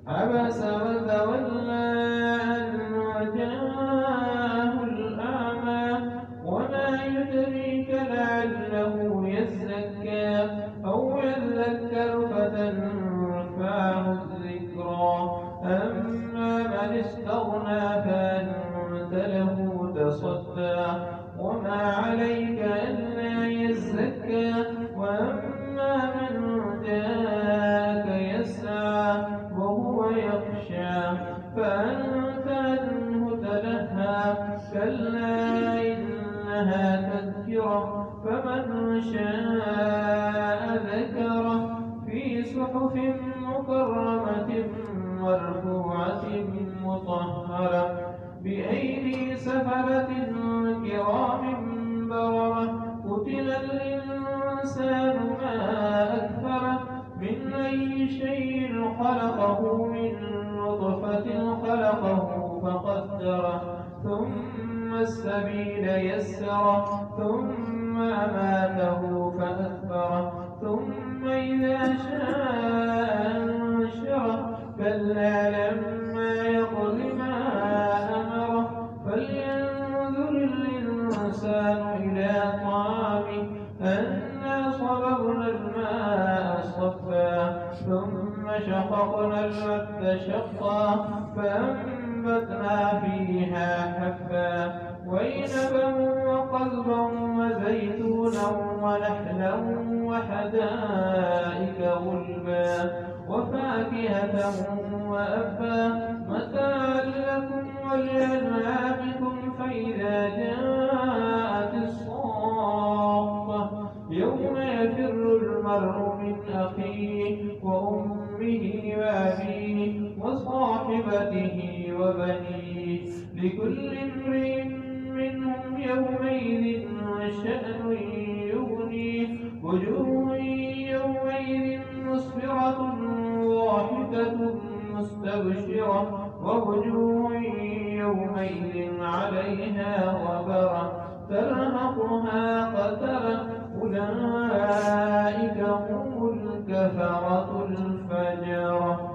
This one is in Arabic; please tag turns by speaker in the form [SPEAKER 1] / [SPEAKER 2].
[SPEAKER 1] عبس وتولى أن جاءه الأعمى وما يدريك لعله يزكى أو يذكر فتنفعه الذكرى أما من استغنى فأنت له تصدى وما عليك ألا يزكى وأما من جاءك يسعى وهو يخشى فأنت عنه تلهى كلا إنها تذكرة فمن شاء ذكره في صحف مكرمة مرفوعة مطهرة بأيدي سفرة كرام بررة قتل الإنسان ما أكفره من أي شيء خلقه من نطفة خلقه فقدره ثم السبيل يسره ثم أماته فأكبره ثم إذا شاء أنشره كلا لما يقض ما أمره فلينظر الإنسان إلى طعامه أنا صببنا الماء صبا ثم شققنا الأرض شقا فأنبتنا فيها حبا وعنبا وقضبا وزيتونا ونخلا وحدائق غلبا وفاكهة وأبا متاعا لكم ولأنعامكم فإذا جاءت الصاخة يوم يفر المرء من أخيه وأمه وأبيه وصاحبته وبنيه لكل امرئ منهم يومئذ شأن يغنيه وجوه يومئذ مسفرة ضاحكة مستبشرة ووجوه يومئذ عليها غبرة ترهقها قترة أولئك هم الكفرة الفجرة.